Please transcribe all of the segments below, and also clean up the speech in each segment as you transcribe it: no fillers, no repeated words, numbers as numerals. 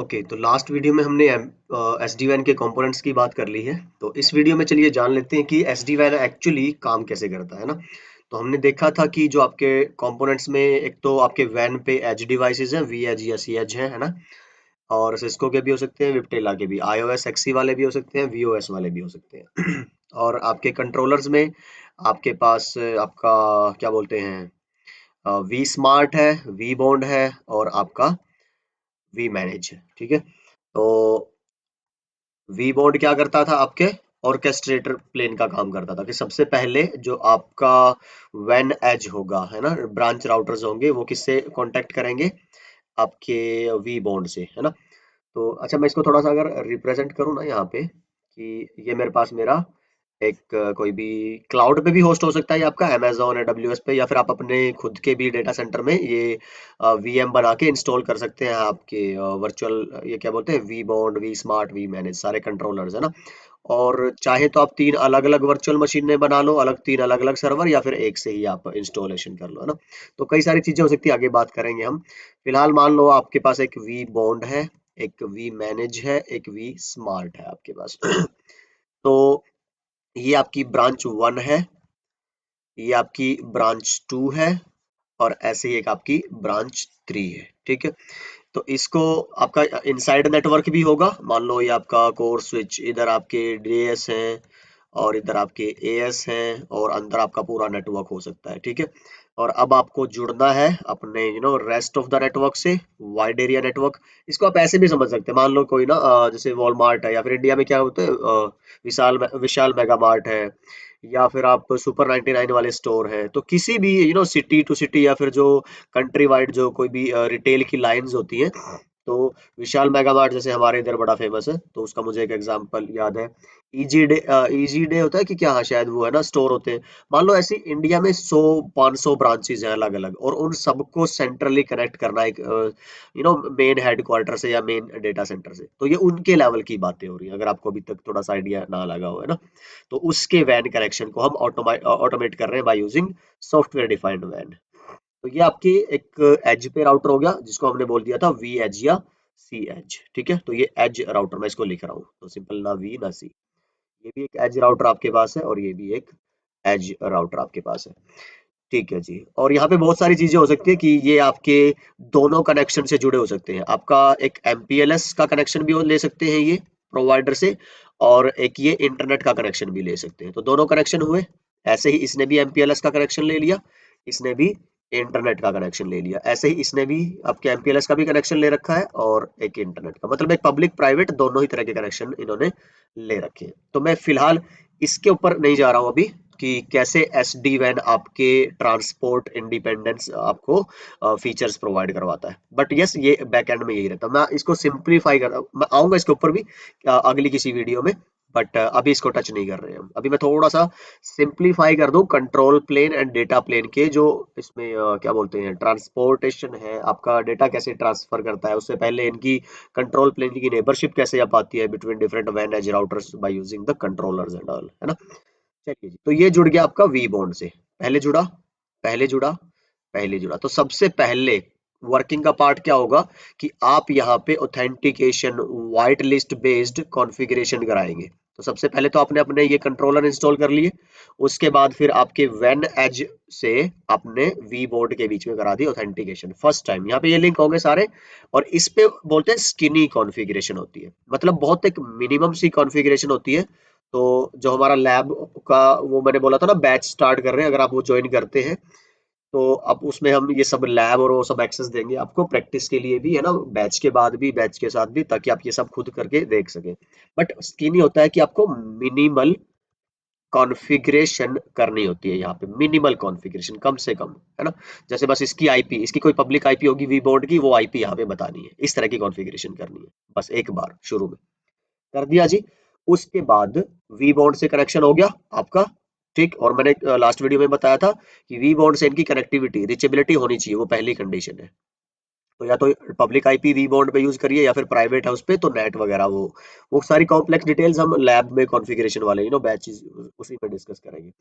Okay, तो last video में हमने एस डी वैन के कंपोनेंट्स की बात कर ली है। तो इस वीडियो में चलिए जान लेते हैं कि एस डी वैन एक्चुअली काम कैसे करता है ना। तो हमने देखा था कि जो आपके कंपोनेंट्स में एक तो आपके वैन पे एज डिवाइसेस हैं, वी एज या सी एज है ना। और सिस्को के भी हो सकते हैं, विप्टेला के भी, iOS एक्सी वाले भी हो सकते हैं, वीओएस वाले भी हो सकते हैं। और आपके कंट्रोलर्स में आपके पास आपका क्या बोलते हैं, वी स्मार्ट है, वी बॉन्ड है और आपका वी मैनेज है। ठीक है। तो वी बोर्ड क्या करता था आपके ऑर्केस्ट्रेटर प्लेन का काम करता था कि सबसे पहले जो आपका वैन एज होगा है ना, ब्रांच राउटर्स होंगे, वो किससे कांटेक्ट करेंगे? आपके वी बॉन्ड से, है ना। तो अच्छा, मैं इसको थोड़ा सा अगर रिप्रेजेंट करूँ ना यहाँ पे, कि ये मेरे पास मेरा एक कोई भी क्लाउड पे भी होस्ट हो सकता है, ये आपका अमेजोन एडब्ल्यूएस पे, या फिर आप अपने खुद के भी डेटा सेंटर में ये वीएम बना के इंस्टॉल कर सकते हैं। आपके वर्चुअल ये क्या बोलते हैं, vBond, vSmart, vManage, सारे कंट्रोलर्स है ना। और चाहे तो आप तीन अलग अलग वर्चुअल मशीनें बना लो, अलग तीन अलग अलग सर्वर, या फिर एक से ही आप इंस्टॉलेशन कर लो, है ना। तो कई सारी चीजें हो सकती है, आगे बात करेंगे हम। फिलहाल मान लो आपके पास एक वी बॉन्ड है, एक वी मैनेज है, एक वी स्मार्ट है आपके पास। तो ये आपकी ब्रांच 1 है, ये आपकी ब्रांच 2 है, और ऐसे ही एक आपकी ब्रांच 3 है। ठीक है। तो इसको आपका इनसाइड नेटवर्क भी होगा। मान लो ये आपका कोर स्विच, इधर आपके डीएस हैं और इधर आपके एएस हैं, और अंदर आपका पूरा नेटवर्क हो सकता है। ठीक है। और अब आपको जुड़ना है अपने रेस्ट ऑफ द नेटवर्क से, वाइड एरिया नेटवर्क। इसको आप ऐसे भी समझ सकते हैं, मान लो कोई ना जैसे वॉलमार्ट है, या फिर इंडिया में क्या होते हैं, विशाल विशाल मेगा मार्ट है, या फिर आप सुपर 99 वाले स्टोर है। तो किसी भी सिटी टू सिटी, या फिर जो कंट्री वाइड जो कोई भी रिटेल की लाइंस होती है, तो विशाल मेगा मार्ट जैसे हमारे इधर बड़ा फेमस है, तो उसका मुझे एक एग्जांपल याद है। इजी डे होता है कि क्या, हाँ शायद वो है ना, स्टोर होते हैं। मान लो ऐसी इंडिया में 100-500 ब्रांचेस हैं अलग अलग, और उन सबको सेंट्रली कनेक्ट करना एक मेन हेडक्वार्टर से या मेन डेटा सेंटर से। तो ये उनके लेवल की बातें हो रही है, अगर आपको अभी तक थोड़ा सा आइडिया ना लगा हो, है ना। तो उसके वैन कनेक्शन को हम ऑटोमेट कर रहे हैं बाय यूजिंग सॉफ्टवेयर डिफाइंड वैन। तो ये आपकी एक एज पे राउटर हो गया, जिसको हमने बोल दिया था वी एज या सी एज। ठीक है। तो ये एज राउटर मैं इसको लिख रहा हूँ, तो सिंपल, ना वी ना सी। ये भी एक एज राउटर आपके पास है, और ये भी एक एज राउटर आपके पास है। ठीक है जी। और यहाँ पे बहुत सारी चीजें हो सकती है कि ये आपके दोनों कनेक्शन से जुड़े हो सकते हैं। आपका एक एमपीएलएस का कनेक्शन भी ले सकते हैं ये प्रोवाइडर से, और एक ये इंटरनेट का कनेक्शन भी ले सकते हैं। तो दोनों कनेक्शन हुए। ऐसे ही इसने भी एमपीएलएस का कनेक्शन ले लिया, इसने भी इंटरनेट का कनेक्शन ले लिया। ऐसे ही इसने भी आपके एमपीएलएस का भी कनेक्शन ले रखा है, और एक इंटरनेट का, मतलब एक पब्लिक प्राइवेट दोनों ही तरह के कनेक्शन इन्होंने ले रखे हैं। तो मैं फिलहाल इसके ऊपर नहीं जा रहा हूँ अभी, कि कैसे एस डी वैन आपके ट्रांसपोर्ट इंडिपेंडेंस आपको फीचर्स प्रोवाइड करवाता है। बट यस, ये बैकएंड में यही रहता है। मैं इसको सिंप्लीफाई कर रहा हूँ, मैं आऊंगा इसके ऊपर भी अगली किसी वीडियो में। बट अभी इसको टच नहीं कर रहे हैं हम। अभी मैं थोड़ा सा सिंप्लीफाई कर दूं control plane and data plane के, जो इसमें क्या बोलते हैं, ट्रांसपोर्टेशन है, आपका डेटा कैसे ट्रांसफर करता है, उससे पहले इनकी कंट्रोल प्लेन की नेबरशिप कैसे आप आती है बिटवीन डिफरेंट वैन edge routers by using the controllers and all, है ना। चलिए जी, तो ये जुड़ गया आपका वी बॉन्ड से। पहले जुड़ा, पहले जुड़ा, पहले जुड़ा। तो सबसे पहले वर्किंग का पार्ट क्या होगा, कि आप यहाँ पे authentication white list based configuration कराएंगे। तो सबसे पहले तो आपने अपने ये कंट्रोलर इंस्टॉल कर लिए, उसके बाद फिर आपके वेन एज से आपने वी बोर्ड के बीच में करा दी ऑथेंटिकेशन फर्स्ट टाइम। यहाँ पे ये लिंक होंगे सारे, और इस पे बोलते हैं स्किनी कॉन्फ़िगरेशन होती है, मतलब बहुत एक मिनिमम सी कॉन्फ़िगरेशन होती है। तो जो हमारा लैब का, वो मैंने बोला था ना, बैच स्टार्ट कर रहे हैं, अगर आप वो ज्वाइन करते हैं, तो अब उसमें हम ये सब लैब और वो सब एक्सेस देंगे आपको प्रैक्टिस के लिए भी, है ना, बैच के बाद भी, बैच के साथ भी, ताकि आप ये सब खुद करके देख सकें। बट स्किन ही होता है कि आपको मिनिमल कॉन्फ़िगरेशन करनी होती है, यहाँ पे मिनिमल कॉन्फ़िगरेशन, कम से कम, है ना। जैसे बस इसकी आईपी, इसकी कोई पब्लिक आईपी होगी वी बोर्ड की, वो आईपी यहाँ पे बतानी है, इस तरह की कॉन्फ़िगरेशन करनी है, बस एक बार शुरू में कर दिया जी। उसके बाद वी बॉन्ड से कनेक्शन हो गया आपका। ठीक। और मैंने लास्ट वीडियो में बताया था कि वी बॉन्ड से इनकी कनेक्टिविटी, रीचेबिलिटी होनी चाहिए, वो पहली कंडीशन है। तो या तो पब्लिक आईपी वी बॉन्ड पे यूज करिए, या फिर प्राइवेट है उस पे तो नेट वगैरह, वो सारी कॉम्प्लेक्स डिटेल्स हम लैब में कॉन्फ़िगरेशन वाले बैचेस उसी में डिस्कस करेंगे,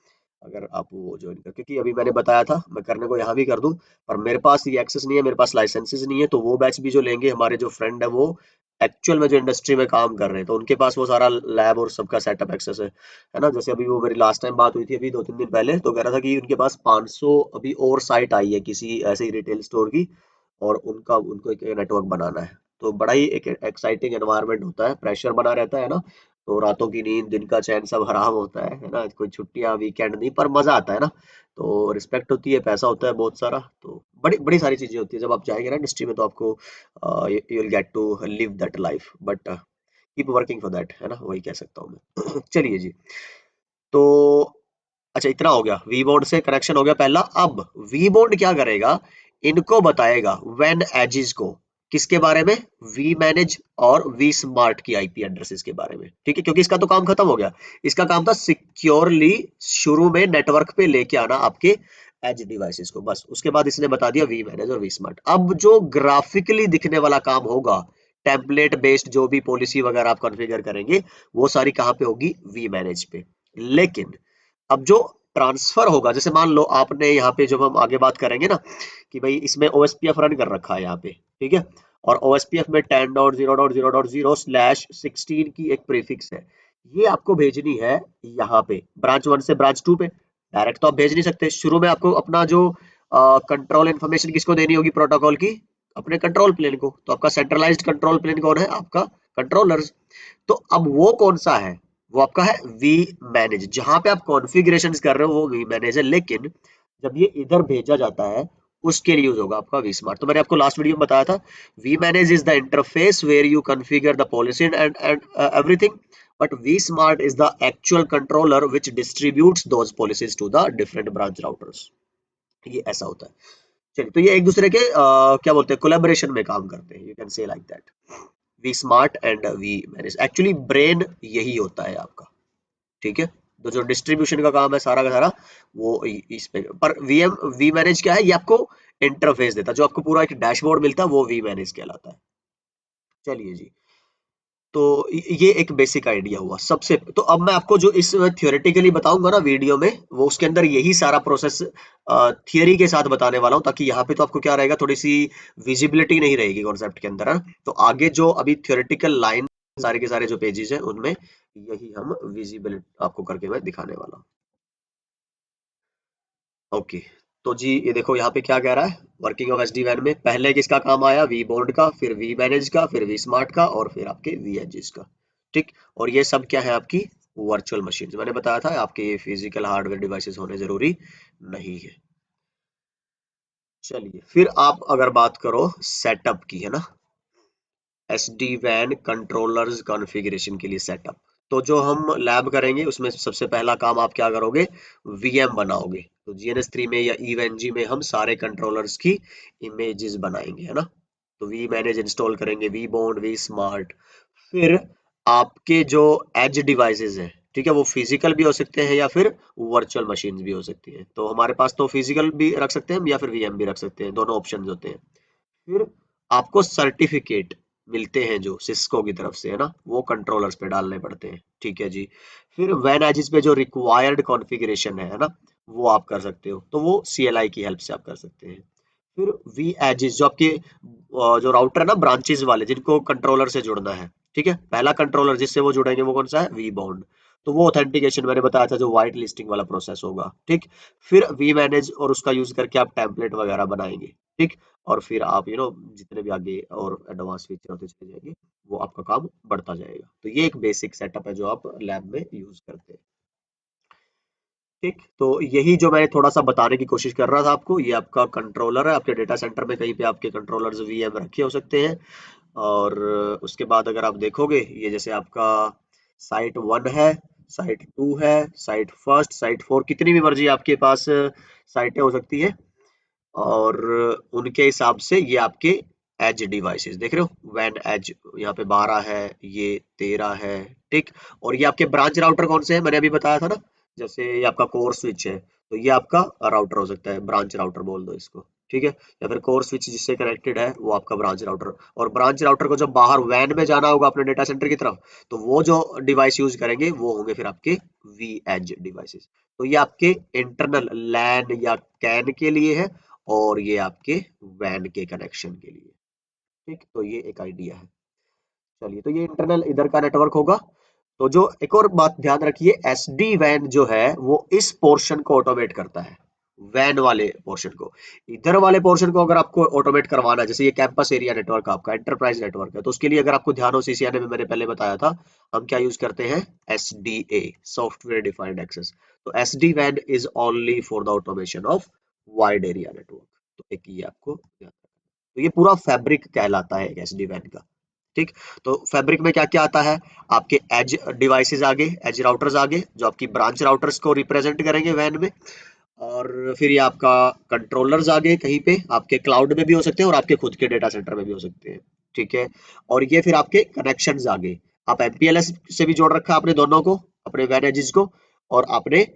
अगर आप वो ज्वाइन कर, क्योंकि अभी मैंने बताया था मैं करने को यहाँ भी कर दूं, पर मेरे पास ये एक्सेस नहीं है, मेरे पास लाइसेंसेस नहीं है, तो वो बैच भी जो लेंगे हमारे जो फ्रेंड है वो एक्चुअल में जो इंडस्ट्री में काम कर रहे हैं, तो उनके पास वो सारा लैब और सबका सेटअप एक्सेस है ना। जैसे अभी वो मेरी लास्ट टाइम बात हुई थी अभी 2-3 दिन पहले, तो कह रहा था कि उनके पास 500 अभी और साइट आई है किसी ऐसे ही रिटेल स्टोर की, और उनका उनको एक नेटवर्क बनाना है। तो बड़ा ही एक एक्साइटिंग एनवायरनमेंट होता है, प्रेशर बना रहता है ना, तो रातों की नींद दिन का चैन सब हराम होता है ना, कोई छुट्टियां वीकेंड नहीं, पर मजा आता है ना। तो रिस्पेक्ट होती है, पैसा होता है बहुत सारा, तो बड़ी बड़ी सारी चीजें होती है जब आप जाएंगे ना इंडस्ट्री में, तो आपको you will get to live that life, but keep working for that, है ना, वही कह सकता हूँ मैं। चलिए जी। तो अच्छा, इतना हो गया, वी बोर्ड से कनेक्शन हो गया पहला। अब वी बोर्ड क्या करेगा, इनको बताएगा वेन एजिस को, किसके बारे में, वी मैनेज और वी स्मार्ट की आईपी एड्रेसेस के बारे में, ठीक है, क्योंकि इसका तो काम खत्म हो गया। इसका काम था सिक्योरली शुरू में नेटवर्क पे लेके आना आपके एज डिवाइसेस को, बस उसके बाद इसने बता दिया वी मैनेज और वी स्मार्ट। अब जो ग्राफिकली दिखने वाला काम होगा, टेम्पलेट बेस्ड जो भी पॉलिसी वगैरह आप कॉन्फ़िगर करेंगे, वो सारी कहाँ पे होगी, वी मैनेज पे। लेकिन अब जो ट्रांसफर होगा, जैसे मान लो आपने यहाँ पे, जब हम आगे बात करेंगे ना कि भाई इसमें ओएसपीएफ रन कर रखा है यहाँ पे, ठीक है, और ओएसपीएफ में 10.0.0.0/16 की एक प्रीफिक्स है, ये आपको भेजनी है यहाँ पे ब्रांच 1 से ब्रांच 2 पे। डायरेक्ट तो आप भेज नहीं सकते, शुरू में आपको अपना जो कंट्रोल इन्फॉर्मेशन किसको देनी होगी प्रोटोकॉल की, अपने कंट्रोल प्लेन को। तो आपका सेंट्रलाइज्ड कंट्रोल प्लेन कौन है, आपका कंट्रोलर्स। तो अब वो कौन सा है, वो आपका है वी मैनेज, जहां पे आप कॉन्फ़िगरेशंस कर रहे हो वो वी मैनेज है। लेकिन जब ये इधर भेजा जाता है, उसके लिए यूज होगा आपका वी स्मार्ट। तो मैंने आपको लास्ट वीडियो में बताया था, vManage is the interface where you configure the policy and everything, but vSmart is the actual controller which distributes those policies to the different branch routers. ये ऐसा होता है। चलिए, तो ये एक दूसरे के क्या बोलते हैं, कोलैबोरेशन में काम करते हैं, you can say like that, vSmart and vManage. Actually brain यही होता है आपका, ठीक है। तो जो डिस्ट्रीब्यूशन का काम है सारा का सारा, वो इस पे, पर वीएम वी मैनेज क्या है, ये आपको इंटरफेस देता है, जो आपको पूरा एक डैशबोर्ड मिलता है वो वी मैनेज कहलाता है। चलिए जी। तो ये एक बेसिक आइडिया हुआ सबसे। तो अब मैं आपको जो इस थियोरेटिकली बताऊंगा ना वीडियो में, वो उसके अंदर यही सारा प्रोसेस थियरी के साथ बताने वाला हूँ, ताकि यहाँ पे तो आपको क्या रहेगा, थोड़ी सी विजिबिलिटी नहीं रहेगी कॉन्सेप्ट के अंदर, है ना? तो आगे जो अभी थियोरेटिकल लाइन सारे के सारे जो पेजेस हैं उनमें यही हम विजिबिलिटी आपको करके मैं दिखाने वाला हूँ। ओके। तो जी ये देखो यहाँ पे क्या कह रहा है, वर्किंग ऑफ एसडी वैन में पहले किसका काम आया, वी बोर्ड का, फिर वी मैनेज का, फिर वी स्मार्ट का, और फिर आपके वी एजेस का। ठीक। और ये सब क्या है, आपकी वर्चुअल मशीन। मैंने बताया था आपके ये फिजिकल हार्डवेयर डिवाइसेस होने जरूरी नहीं है। चलिए, फिर आप अगर बात करो सेटअप की, है ना, एसडी वैन कंट्रोलर्स कॉन्फ़िगरेशन के लिए सेटअप, तो जो हम लैब करेंगे उसमें सबसे पहला काम आप क्या करोगे, वीएम बनाओगे। तो जीएनएस 3 में या इवेंजी में हम सारे कंट्रोलर्स की इमेजेस बनाएंगे, है ना। तो वी मैनेज इंस्टॉल करेंगे, वी बॉन्ड, वी स्मार्ट। फिर आपके जो एज डिवाइसेस हैं, ठीक है, वो फिजिकल भी हो सकते हैं या फिर वर्चुअल मशीन्स भी हो सकती हैं। तो हमारे पास तो फिजिकल भी रख सकते हैं हम या फिर वीएम भी रख सकते हैं, दोनों ऑप्शंस होते हैं। फिर आपको सर्टिफिकेट मिलते हैं जो सिस्को की तरफ से, है ना, वो कंट्रोलर्स पे डालने पड़ते हैं, ठीक है जी। फिर वैन एजिस पे जो रिक्वायर्ड कॉन्फ़िगरेशन है ना, वो आप कर सकते हो, तो वो सीएलआई की हेल्प से आप कर सकते हैं। फिर वी एजिस जो आपके जो राउटर है ना ब्रांचेस वाले, जिनको कंट्रोलर से जुड़ना है, ठीक है, पहला कंट्रोलर जिससे वो जुड़ेंगे वो कौन सा है, वी बाउंड। तो वो ऑथेंटिकेशन मैंने बताया था, जो व्हाइट लिस्टिंग वाला प्रोसेस होगा, ठीक। फिर वी मैनेज और उसका यूज करके आप टेम्पलेट वगैरह बनाएंगे, ठीक। और फिर आप जितने भी आगे और एडवांस फीचर होते चले जाएंगे, वो आपका काम बढ़ता जाएगा। तो ये एक बेसिक सेटअप है जो आप लैब में यूज करते हैं, ठीक। तो यही जो मैं थोड़ा सा बताने की कोशिश कर रहा था आपको, ये आपका कंट्रोलर है, आपके डेटा सेंटर में कहीं पे आपके कंट्रोलर्स वीएम रखे हो सकते हैं। और उसके बाद अगर आप देखोगे, ये जैसे आपका साइट 1 है, साइट 2 है, साइट फर्स्ट, साइट 4, कितनी भी मर्जी आपके पास साइटें हो सकती है, और उनके हिसाब से ये आपके एज डिवाइसेस देख रहे हो, वैन एज यहाँ पे 12 है, ये 13 है, ठीक। और ये आपके ब्रांच राउटर कौन से हैं, मैंने अभी बताया था ना, जैसे ये आपका कोर स्विच है, तो ये आपका राउटर हो सकता है, ब्रांच राउटर बोल दो इसको, ठीक है, या फिर कोर स्विच जिससे कनेक्टेड है वो आपका ब्रांच राउटर। और ब्रांच राउटर को जब बाहर वैन में जाना होगा अपने डेटा सेंटर की तरफ, तो वो जो डिवाइस यूज करेंगे वो होंगे फिर आपके वी एज डिवाइसेस। तो ये आपके इंटरनल लैन या कैन के लिए है, और ये आपके वैन के कनेक्शन के लिए। ठीक, तो ये एक आइडिया है। चलिए, तो ये इंटरनल इधर का नेटवर्क होगा। तो जो एक और बात ध्यान रखिए, एसडी वैन जो है वो इस पोर्शन को ऑटोमेट करता है, वैन वाले पोर्शन को। इधर वाले पोर्शन को अगर आपको ऑटोमेट करवाना है, जैसे ये कैंपस एरिया नेटवर्क आपका एंटरप्राइज नेटवर्क है, तो उसके लिए अगर आपको ध्यान हो सीसीएनए में मैंने पहले बताया था, हम क्या यूज करते हैं, एसडीए, सॉफ्टवेयर डिफाइंड एक्सेस। तो एसडी वैन is only for the automation of wide area network. तो एक ये आपको ध्यान रखना। तो ये पूरा फैब्रिक कहलाता है एसडी वैन का। ठीक, तो फैब्रिक में क्या क्या आता है, आपके एज डिवाइसेस आगे, एज राउटर्स आगे, जो आपकी ब्रांच राउटर्स को रिप्रेजेंट करेंगे वैन में। और फिर ये आपका कंट्रोलर्स आगे कहीं पे आपके क्लाउड में भी हो सकते हैं और आपके खुद के डेटा सेंटर में भी हो सकते हैं। ठीक है, और ये फिर आपके कनेक्शंस आगे, आप एमपीएलएस से भी जोड़ रखा है आपने दोनों को, अपने वैन एजेस को, और आपने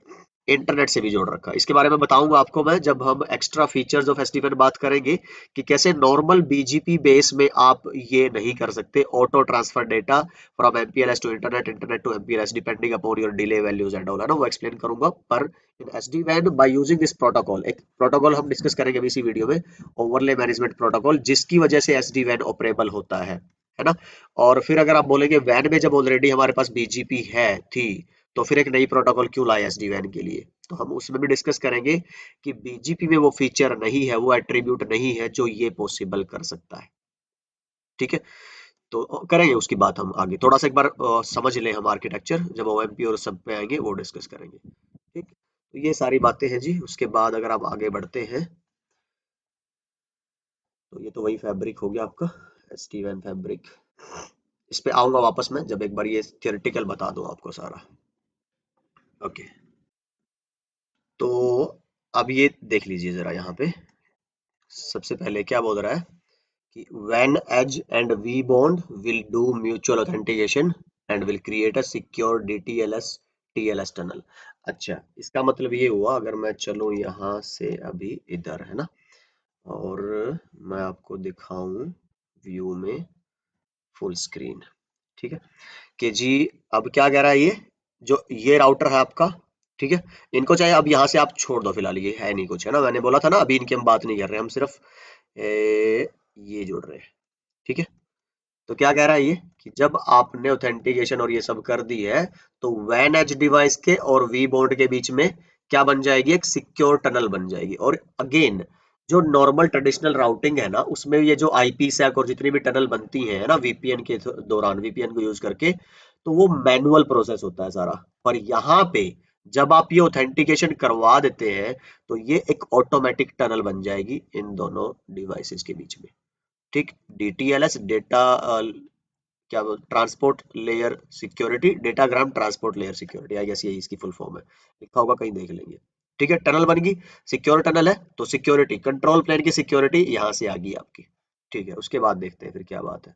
इंटरनेट से भी जोड़ रखा है। इसके बारे में बताऊंगा आपको मैं जब हम एक्स्ट्रा फीचर्स ऑफ एसडीएन बात करेंगे, कि कैसे नॉर्मल बीजीपी बेस में आप ये नहीं कर सकते, auto transfer data from MPLS to internet, internet to MPLS, depending upon your delay values and all, है ना, वो एक्सप्लेन करूंगा। पर इन एसडी वैन बाय यूजिंग दिस प्रोटोकॉल, एक प्रोटोकॉल हम डिस्कस करेंगे अभी इसी वीडियो में, ओवरले मैनेजमेंट प्रोटोकॉल, जिसकी वजह से एसडी वैन ऑपरेबल होता है ना। और फिर अगर आप बोलेंगे वैन में जब ऑलरेडी हमारे पास बीजीपी है थी, तो फिर एक नई प्रोटोकॉल क्यों लाए एसडी वैन के लिए, तो हम उसमें भी डिस्कस करेंगे कि बीजीपी में वो फीचर नहीं है, वो एट्रीब्यूट नहीं है जो ये पॉसिबल कर सकता है। ठीक है, तो करेंगे उसकी बात हम आगे, थोड़ा सा एक बार समझ लें हम आर्किटेक्चर, जब ओएमपी और सब पे आएंगे वो डिस्कस करेंगे। ठीक, तो ये सारी बातें हैं जी। उसके बाद अगर आप आगे बढ़ते हैं, तो ये तो वही फैब्रिक हो गया आपका, एसडी वैन फैब्रिक। इस पे आऊंगा वापस मैं जब एक बार ये थियोरेटिकल बता दूं आपको सारा। ओके, तो अब ये देख लीजिए जरा यहाँ पे, सबसे पहले क्या बोल रहा है कि when edge and v bond will do mutual authentication and will create a secure DTLS TLS tunnel। अच्छा, इसका मतलब ये हुआ, अगर मैं चलूं यहाँ से अभी इधर, है ना, और मैं आपको दिखाऊं व्यू में फुल स्क्रीन। ठीक है, कि जी अब क्या कह रहा है ये, जो ये राउटर है आपका, ठीक है, इनको चाहे अब यहाँ से आप छोड़ दो, फिलहाल ये है नहीं कुछ, है ना, मैंने बोला था ना अभी इनकी हम बात नहीं कर रहे, हम सिर्फ ये जोड़ रहे हैं। ठीक है, तो क्या कह रहा है ये, कि जब आपने ऑथेंटिकेशन और ये सब कर दी है, तो वैन एज डिवाइस के और वी बोर्ड के बीच में क्या बन जाएगी, एक सिक्योर टनल बन जाएगी। और अगेन, जो नॉर्मल ट्रेडिशनल राउटिंग है ना, उसमें ये जो आईपी सैक और जितनी भी टनल बनती है ना वीपीएन के दौरान, वीपीएन को यूज करके, तो वो मैनुअल प्रोसेस होता है सारा। पर यहाँ पे जब आप ये ऑथेंटिकेशन करवा देते हैं, तो ये एक ऑटोमेटिक टनल बन जाएगी इन दोनों डिवाइसेस के बीच में। ठीक, डीटीएलएस, डेटा क्या transport layer security, datagram transport layer security, I guess यही इसकी फुल फॉर्म है, लिखा होगा कहीं देख लेंगे। ठीक है, टनल बन गई, सिक्योर टनल है, तो सिक्योरिटी, कंट्रोल प्लेन की सिक्योरिटी यहां से आ गई आपकी। ठीक है, उसके बाद देखते हैं फिर क्या बात है।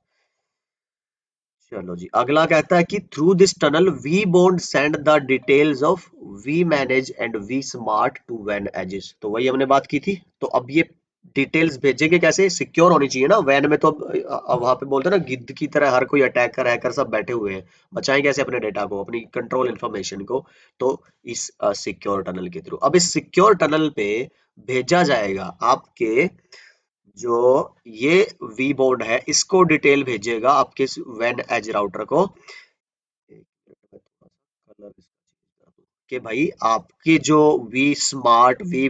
चलो जी, अगला कहता है कि through this tunnel vBond send the details of vManage and vSmart to वैन एजेस। तो वही हमने बात की थी। तो अब ये डिटेल्स भेजेंगे कैसे, सिक्योर होनी चाहिए ना वैन में, तो अब वहां पे बोलते हैं ना गिद्ध की तरह हर कोई अटैकर हैकर सब बैठे हुए हैं, बचाएं कैसे अपने डेटा को, अपनी कंट्रोल इन्फॉर्मेशन को। तो इस सिक्योर टनल के थ्रू, अब इस सिक्योर टनल पे भेजा जाएगा आपके जो ये वी बोर्ड है, इसको डिटेल भेजेगा आपके वैन एज राउटर को। एक मिनट में थोड़ा सा कलर इसका change कर दूं, कि भाई आपकी जो वी स्मार्ट वी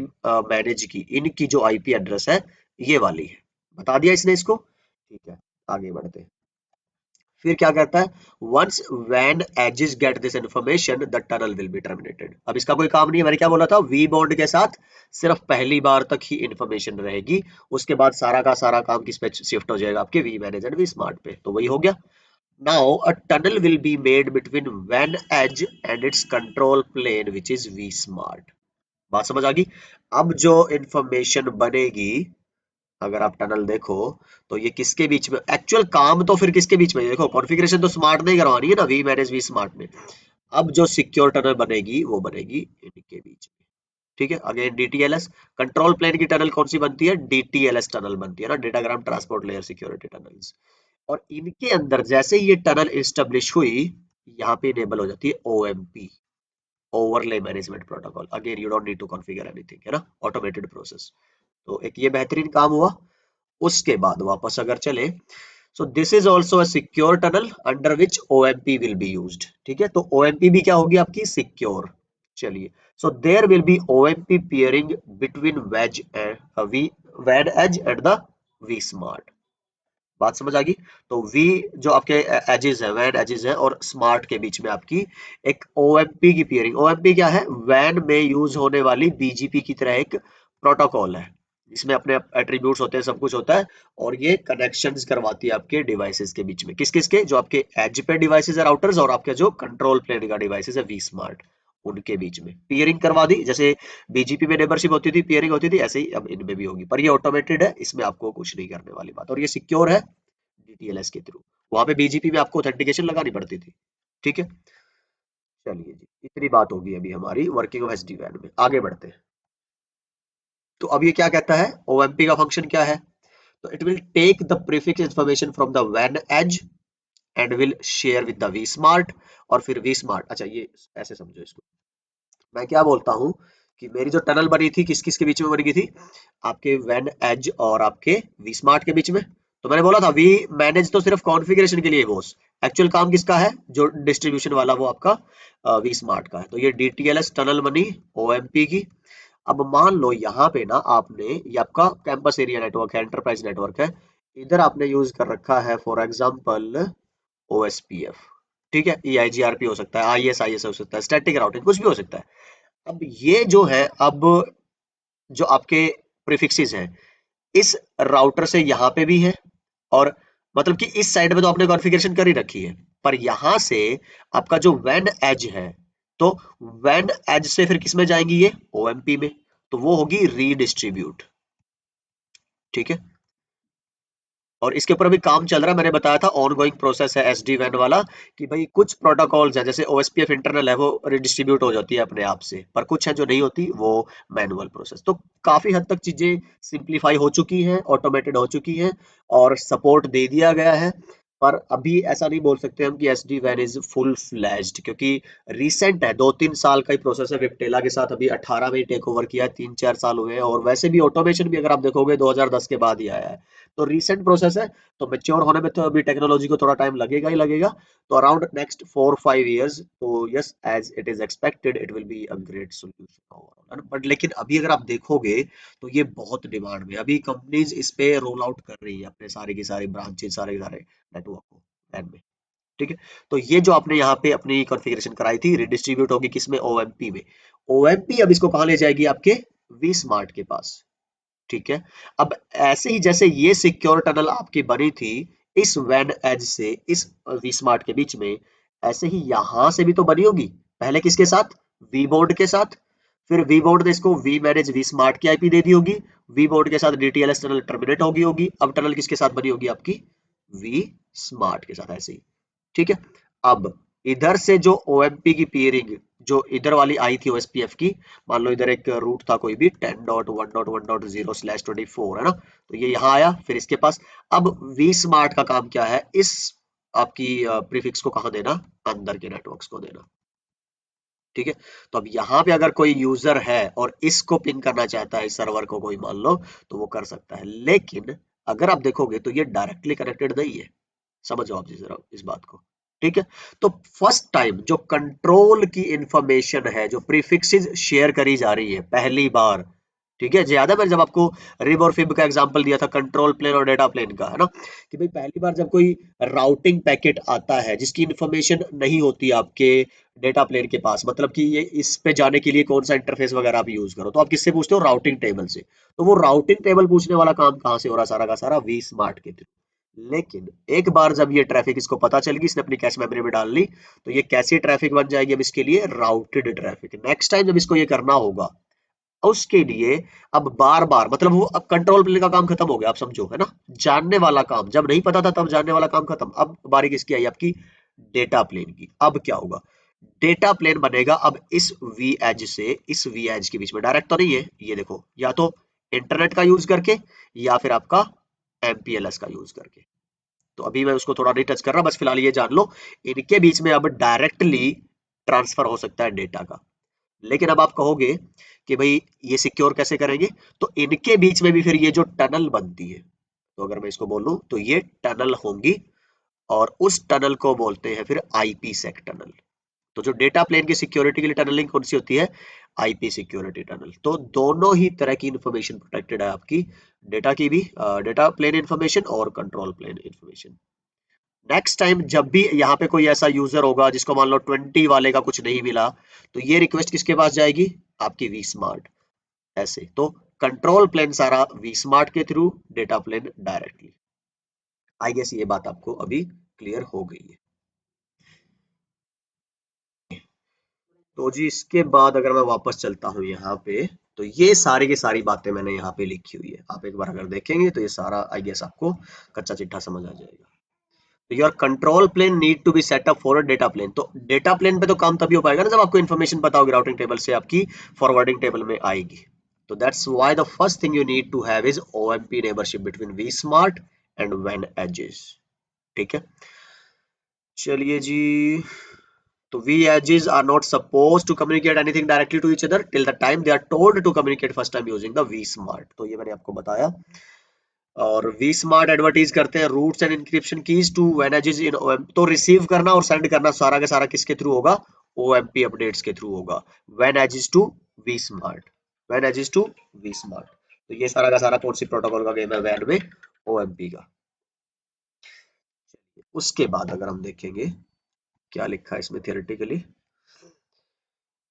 मैनेज की इनकी जो आईपी एड्रेस है, ये वाली है, बता दिया इसने इसको। ठीक है, आगे बढ़ते हैं। फिर क्या कहता है, वंस वैन edges get this information the tunnel will be terminated. अब इसका कोई काम नहीं है, मैंने क्या बोला था, वी बॉन्ड के साथ सिर्फ पहली बार तक ही इंफॉर्मेशन रहेगी, उसके बाद सारा का सारा काम किस पे शिफ्ट हो जाएगा, आपके vManage and vSmart पे। तो वही हो गया। Now a tunnel will be made between WAN edge and its control plane which is vSmart। बात समझ आ गई। अब जो इंफॉर्मेशन बनेगी, अगर आप टनल देखो, तो ये किसके बीच में एक्चुअल काम, तो फिर किसके बीच में, देखो कॉन्फ़िगरेशन तो स्मार्ट नहीं करवानी है ना वी मैनेज वी स्मार्ट में। अब जो सिक्योर टनल बनेगी वो बनेगी इनके बीच में। ठीक है। अगेन DTLS, कंट्रोल प्लेन की टनल कौन सी बनती है? DTLS टनल बनती है ना, datagram transport layer security tunnels. और इनके अंदर जैसे ये टनल इस्टेब्लिश हुई, यहाँ पे इनेबल हो जाती है OMP, overlay management protocol. Again you don't need to configure anything, है ना, ऑटोमेटेड प्रोसेस। तो एक ये बेहतरीन काम हुआ। उसके बाद वापस अगर चले, so this is also a secure tunnel under which OMP will be used. ठीक है, तो OMP भी क्या होगी आपकी? सिक्योर। चलिए, so there will be OMP peering between vEdge वैन edge and the vSmart. बात समझ आ गई? तो वी जो आपके एजेस है, वैन एजेस है, और स्मार्ट के बीच में आपकी एक OMP की पियरिंग। OMP क्या है? वैन में यूज होने वाली BGP की तरह एक प्रोटोकॉल है, इसमें अपने एट्रीब्यूट्स होते हैं, सब कुछ होता है, और ये कनेक्शंस करवाती है आपके डिवाइसेस के बीच में। किस किस के? जो आपके एज पे डिवाइसेस है, राउटर्स, और आपके जो कंट्रोल प्लेन का डिवाइसेस है, वी स्मार्ट, उनके बीच में पियरिंग करवा दी। जैसे BGP में नेबरशिप होती थी, पियरिंग होती थी, ऐसे ही अब इनमें भी होगी, पर ये ऑटोमेटेड है, इसमें आपको कुछ नहीं करने वाली बात, और ये सिक्योर है DTLS के थ्रू। वहां पे BGP में आपको ऑथेंटिकेशन लगानी पड़ती थी। ठीक है, चलिए जी, इतनी बात होगी अभी हमारी वर्किंग ऑफ SD-WAN में। आगे बढ़ते हैं। तो अब ये क्या कहता है? OMP का फंक्शन क्या है? तो it will take the prefix information from the WAN edge and will share with the vSmart, और फिर vSmart, अच्छा ये ऐसे समझो इसको, मैं क्या बोलता हूँ कि मेरी जो टनल बनी थी किस किस के बीच में बनी थी? आपके वैन एज और आपके वी स्मार्ट के बीच में। तो मैंने बोला था वी मैनेज तो सिर्फ कॉन्फ़िगरेशन के लिए बॉस, एक्चुअल काम किसका है? जो डिस्ट्रीब्यूशन वाला वो आपका वी स्मार्ट का है। तो ये DTLS टनल बनी OMP की। अब मान लो यहाँ पे ना आपने, ये आपका कैंपस एरिया नेटवर्क है, एंटरप्राइज नेटवर्क है, इधर आपने यूज कर रखा है फॉर एग्जाम्पल OSPF। ठीक है, EIGRP हो सकता है, ISIS हो सकता है, स्टैटिक राउटिंग, कुछ भी हो सकता है। अब ये जो है, अब जो आपके प्रीफिक्सेस हैं, इस राउटर से यहाँ पे भी है, और मतलब कि इस साइड में तो आपने कॉन्फ़िगरेशन कर ही रखी है, पर यहाँ से आपका जो वैन एज है, तो वैन एज से फिर किस में जाएंगी? ये OMP में, तो वो होगी रीडिस्ट्रीब्यूट। ठीक है, और इसके ऊपर अभी काम चल रहा है, मैंने बताया था ऑन गोइंग प्रोसेस है SD-WAN वाला, कि भाई कुछ प्रोटोकॉल्स है, जैसे OSPF इंटरनल है, वो रिडिस्ट्रीब्यूट हो जाती है अपने आप से, पर कुछ है जो नहीं होती, वो मैनुअल प्रोसेस। तो काफी हद तक चीजें सिंप्लीफाई हो चुकी हैं, ऑटोमेटेड हो चुकी हैं, और सपोर्ट दे दिया गया है। पर अभी ऐसा नहीं बोल सकते हम कि SD-WAN इज फुल फ्लैज्ड, क्योंकि रिसेंट है, 2-3 साल का ही प्रोसेस है। विप्टेला के साथ अभी 18 में ही टेक ओवर किया है, 3-4 साल हुए हैं, और वैसे भी ऑटोमेशन भी अगर आप देखोगे 2010 के बाद ही आया है, तो रीसेंट प्रोसेस है। तो मैच्योर होने में तो अभी टेक्नोलॉजी को थोड़ा टाइम लगेगा ही लगेगा। तो अराउंड नेक्स्ट 4-5 years, तो yes, as it is expected, it will be a great solution overall. But लेकिन अभी अगर आप देखोगे तो ये बहुत डिमांड में, अभी कंपनीज इस पे रोल आउट कर रही है अपने सारे की सारे ब्रांचेस, सारे के सारे नेटवर्क को LAN में। ठीक है, तो ये जो आपने यहाँ पे अपनी कॉन्फ़िगरेशन कराई थी, रिडिस्ट्रीब्यूट होगी किसमें? OMP में। OMP अब इसको कहाँ ले जाएगी? आपके वी स्मार्ट के पास। ठीक है, अब ऐसे ही जैसे ये सिक्योर टनल आपकी बनी थी इस वैन एज से इस वी स्मार्ट के बीच में, ऐसे ही यहां से भी तो बनी होगी। पहले किसके साथ? वी बोर्ड के साथ, फिर वी बोर्ड ने इसको वी मैनेज वी स्मार्ट की IP दे दी होगी, वी बोर्ड के साथ DTLS टनल टर्मिनेट होगी। अब टनल किसके साथ बनी होगी? आपकी वी स्मार्ट के साथ, ऐसे ही। ठीक है, अब इधर से जो OMP की पीयरिंग जो इधर वाली आई थी OSPF की, मान लो इधर एक रूट था कोई भी 10.1.1.0/24, है ना, तो ये यहाँ आया, फिर इसके पास। अब वी स्मार्ट का काम क्या है? इस आपकी प्रीफिक्स को कहाँ देना? अंदर के नेटवर्क्स को देना। ठीक है, तो अब यहाँ पे अगर कोई यूजर है और इसको पिन करना चाहता है, इस सर्वर को कोई मान लो, तो वो कर सकता है। लेकिन अगर आप देखोगे तो ये डायरेक्टली कनेक्टेड नहीं है। समझो आप जी जरा इस बात को। ठीक है, तो फर्स्ट टाइम जो कंट्रोल की इंफॉर्मेशन है, जो प्रीफिक्सेस शेयर करी जा रही है पहली बार। ठीक है, ज्यादा मैंने जब आपको रिब और फिब का एग्जांपल दिया था, कंट्रोल प्लेन और डेटा प्लेन का, है ना, कि भाई पहली बार जब कोई राउटिंग पैकेट आता है जिसकी इंफॉर्मेशन नहीं होती आपके डेटा प्लेन के पास, मतलब कि ये इस पे जाने के लिए कौन सा इंटरफेस वगैरह आप यूज करो, तो आप किससे पूछते हो? राउटिंग टेबल से। तो वो राउटिंग टेबल पूछने वाला काम कहाँ से हो रहा? सारा का सारा वी स्मार्ट के थ्रू। लेकिन एक बार जब ये ट्रैफिक इसको पता चल गई, इसने अपनी कैश मेमोरी में डाल ली, तो ये कैसी ट्रैफिक बन जाएगी? अब इसके लिए राउटेड ट्रैफिक। नेक्स्ट टाइम जब इसको ये करना होगा, उसके लिए अब बार बार, मतलब वो अब कंट्रोल प्लेन का काम खत्म हो गया, आप समझो, है ना, जानने वाला काम जब नहीं पता था तब जानने वाला काम खत्म। अब बारी किसकी आई? आपकी डेटा प्लेन की। अब क्या होगा? डेटा प्लेन बनेगा अब इस वी एज से इस वी एज के बीच में, डायरेक्ट तो नहीं है, ये देखो, या तो इंटरनेट का यूज करके या फिर आपका एमपीएलएस का यूज करके। तो अभी मैं उसको थोड़ा नहीं टच कर रहा, बस फिलहाल ये जान लो इनके बीच में अब डायरेक्टली ट्रांसफर हो सकता है डेटा का। लेकिन अब आप कहोगे कि भाई ये सिक्योर कैसे करेंगे, तो इनके बीच में भी फिर ये जो टनल बनती है, तो अगर मैं इसको बोलूं तो ये टनल होंगी, और उस टनल को बोलते हैं फिर आईपी सेक टनल। तो जो डेटा प्लेन की सिक्योरिटी के लिए टनलिंग कौन सी होती है, आईपी सिक्योरिटी टनल। तो दोनों ही तरह की इंफॉर्मेशन प्रोटेक्टेड है आपकी, डेटा की भी, डेटा प्लेन इंफॉर्मेशन और control plane information. Next time जब भी यहाँ पे कोई ऐसा यूजर होगा जिसको मान लो 20 वाले का कुछ नहीं मिला, तो ये रिक्वेस्ट किसके पास जाएगी, आपकी वी स्मार्ट। ऐसे तो कंट्रोल प्लेन सारा वी स्मार्ट के through, data plane directly. I guess ये बात आपको अभी क्लियर हो गई है। तो जी इसके बाद अगर मैं वापस चलता हूँ यहाँ पे, तो ये सारी की सारी बातें मैंने यहाँ पे लिखी हुई है, आप एक बार अगर देखेंगे तो ये सारा आई गेस आपको कच्चा चिट्ठा समझ आ जाएगा। Your control plane need to be setup for a data plane. तो डेटा प्लेन पे तो काम तभी हो पाएगा ना जब आपको इन्फॉर्मेशन पता होगी, राउटिंग टेबल से आपकी फॉरवर्डिंग टेबल में आएगी। तो that's why the first thing you need to have is OMP neighborship between vSmart and व्हेन एजेस। ठीक है, चलिए जी। तो vEdges are not suppose to communicate anything directly to each other till the time they are told to communicate first time using the we smart. तो ये मैंने आपको बताया। और वी स्मार्ट एडवर्टाइज करते हैं routes and encryption keys to वेनेजेस in OM. तो रिसीव करना और सेंड करना सारा का सारा किसके थ्रू होगा, ओएमपी अपडेट्स के थ्रू होगा, वेन एजेस टू वी स्मार्ट, वेन एजेस टू वी स्मार्ट। तो ये सारा का सारा कौन सी प्रोटोकॉल का गेम है, वैन में ओएमपी का। उसके बाद अगर हम देखेंगे क्या लिखा है इसमें थियोरेटिकली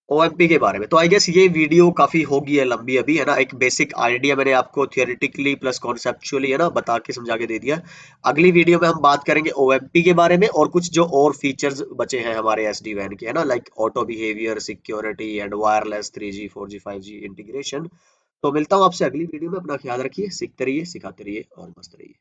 ओएमपी के बारे में, तो आई गेस ये वीडियो काफी होगी है लंबी अभी, है ना। एक बेसिक आइडिया मैंने आपको थियोरेटिकली प्लस कॉन्सेप्चुअली, है ना, बता के समझा के दे दिया। अगली वीडियो में हम बात करेंगे ओएमपी के बारे में और कुछ जो और फीचर्स बचे हैं हमारे एसडी वैन के, है ना, like auto behaviour, security and wireless 3G 4G 5G integration. तो मिलता हूँ आपसे अगली वीडियो में, अपना ख्याल रखिए, सीखते रहिए, सिखाते रहिए और मस्त रहिए।